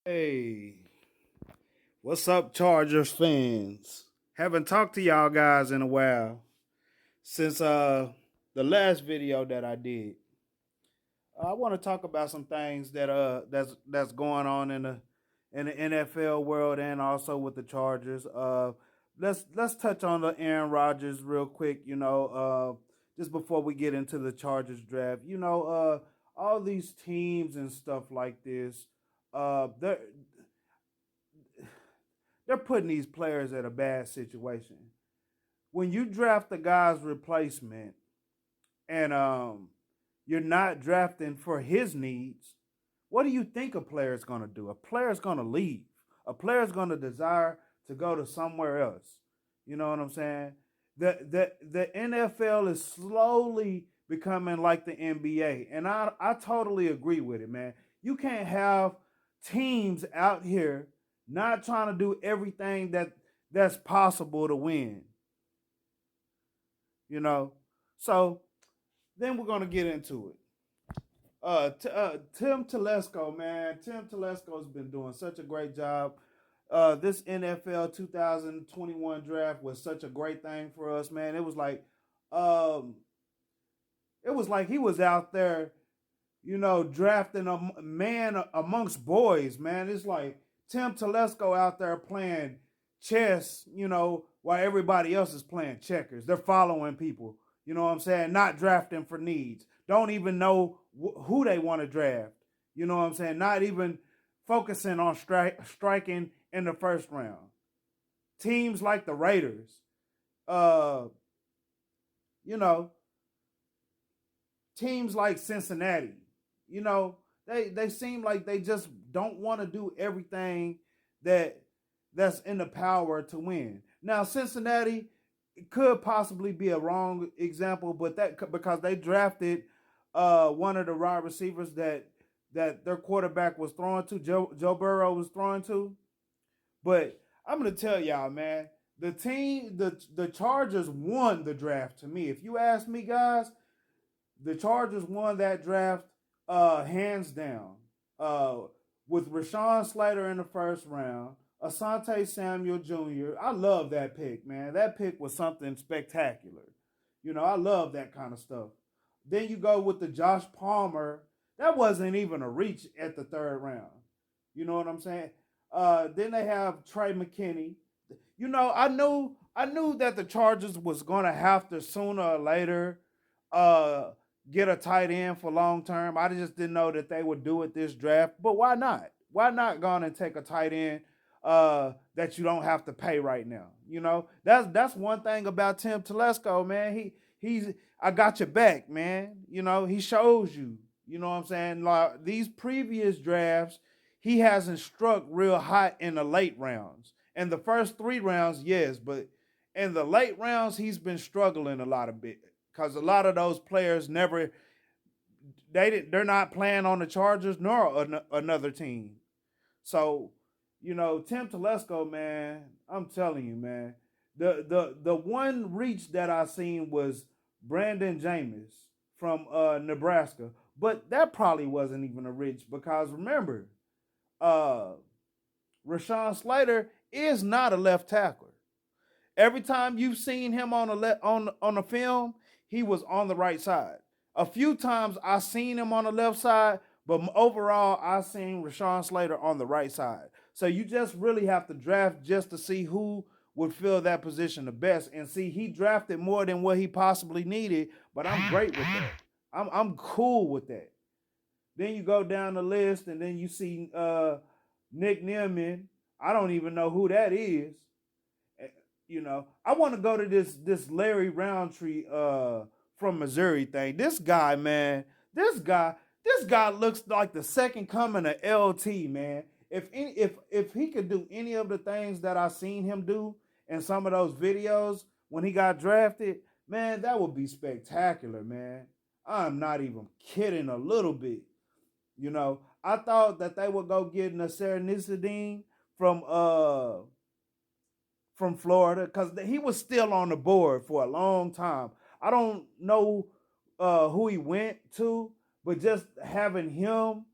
Hey, what's up, Chargers fans? Haven't talked to y'all guys in a while since the last video that I did. I want to talk about some things that's going on in the NFL world and also with the Chargers. Let's touch on the Aaron Rodgers real quick. Just before we get into the Chargers draft. All these teams and stuff like this. They're putting these players at a bad situation. When you draft the guy's replacement and you're not drafting for his needs, what do you think a player is going to do? A player is going to leave. A player is going to desire to go to somewhere else. You know what I'm saying? The NFL is slowly becoming like the NBA, and I totally agree with it, man. You can't have teams out here not trying to do everything that's possible to win. You know, so then we're gonna get into it. Tim Telesco, man. Tim Telesco's been doing such a great job. This NFL 2021 draft was such a great thing for us, man. Um, it was like he was out there, drafting a man amongst boys, man. It's like Tim Telesco out there playing chess, while everybody else is playing checkers. They're following people, you know what I'm saying? Not drafting for needs. Don't even know who they want to draft. You know what I'm saying? Not even focusing on striking in the first round. Teams like the Raiders, uh, you know, teams like Cincinnati, you know, they seem like they just don't want to do everything that that's in the power to win. Now, Cincinnati could possibly be a wrong example, but that because they drafted one of the wide receivers that their quarterback was throwing to, Joe Burrow was throwing to. But I'm gonna tell y'all, man, the Chargers won the draft. To me, if you ask me, guys, the Chargers won that draft hands down. Uh, with Rashawn Slater in the first round, Asante Samuel Jr. I love that pick, man. That pick was something spectacular. I love that kind of stuff. Then you go with the Josh Palmer. That wasn't even a reach at the third round. You know what I'm saying? Then they have Trey McKinney. I knew that the Chargers was gonna have to sooner or later uh, get a tight end for long term. I just didn't know that they would do it this draft. But why not? Why not go on and take a tight end that you don't have to pay right now? That's one thing about Tim Telesco, man. He's I got your back, man. He shows you. You know what I'm saying? Like these previous drafts, he hasn't struck real hot in the late rounds. In the first 3 rounds, yes, but in the late rounds, he's been struggling a lot of bit because a lot of those players never they're not playing on the Chargers nor another team. So, Tim Telesco, man, I'm telling you, man, the one reach that I seen was Brandon Jameis from Nebraska, but that probably wasn't even a reach because remember, uh, Rashawn Slater is not a left tackler. Every time you've seen him on the film, he was on the right side. A few times I seen him on the left side, but overall I seen Rashawn Slater on the right side. So you just really have to draft just to see who would fill that position the best. And see, he drafted more than what he possibly needed, but I'm great with that. I'm cool with that. Then you go down the list, and then you see Nick Neiman. I don't even know who that is. I want to go to this Larry Roundtree from Missouri thing. This guy, man, this guy looks like the second coming of LT, man. If he could do any of the things that I seen him do in some of those videos when he got drafted, man, that would be spectacular, man. I'm not even kidding a little bit. I thought that they would go get Nasser Nisadine from from Florida because he was still on the board for a long time. I don't know who he went to, but just having him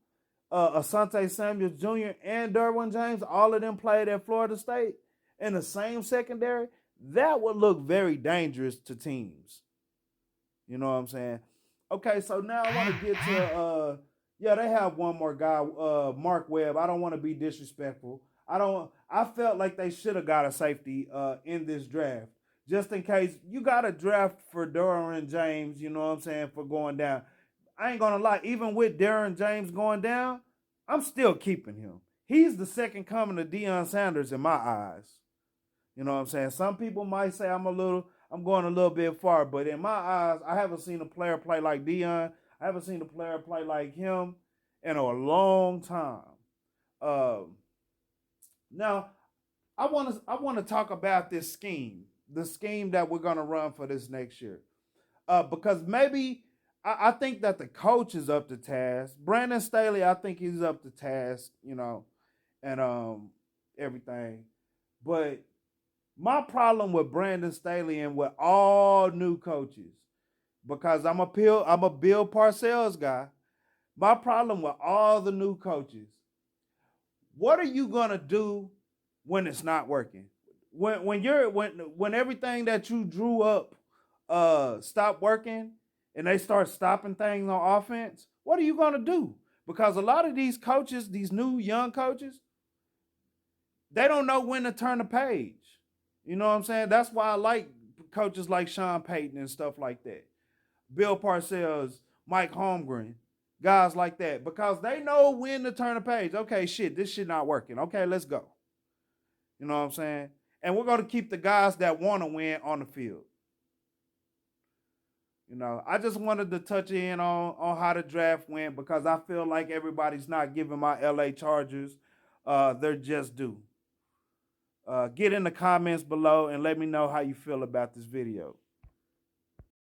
Asante Samuel Jr. and Derwin James, all of them played at Florida State in the same secondary, that would look very dangerous to teams. You know what I'm saying? Okay, so now I want to get to yeah, they have one more guy, Mark Webb. I don't want to be disrespectful. I felt like they should have got a safety in this draft. Just in case you got a draft for Derwin James, you know what I'm saying, for going down. I ain't gonna lie, even with Derwin James going down, I'm still keeping him. He's the second coming of Deion Sanders in my eyes. You know what I'm saying? Some people might say I'm going a little bit far, but in my eyes, I haven't seen a player play like Deion. I haven't seen a player play like him in a long time. Um, Now, I want to talk about this scheme, the scheme that we're gonna run for this next year, because maybe I think that the coach is up to task. Brandon Staley, I think he's up to task, and everything. But my problem with Brandon Staley and with all new coaches, because I'm a Bill Parcells guy. My problem with all the new coaches, what are you gonna do when it's not working? When everything that you drew up stop working and they start stopping things on offense, what are you gonna do? Because a lot of these coaches, these new young coaches, they don't know when to turn the page. You know what I'm saying? That's why I like coaches like Sean Payton and stuff like that. Bill Parcells, Mike Holmgren, guys like that, because they know when to turn the page. Okay, shit, this shit not working. Okay, let's go. You know what I'm saying? And we're going to keep the guys that want to win on the field. I just wanted to touch in on how the draft went, because I feel like everybody's not giving my LA Chargers their just due. Get in the comments below and let me know how you feel about this video.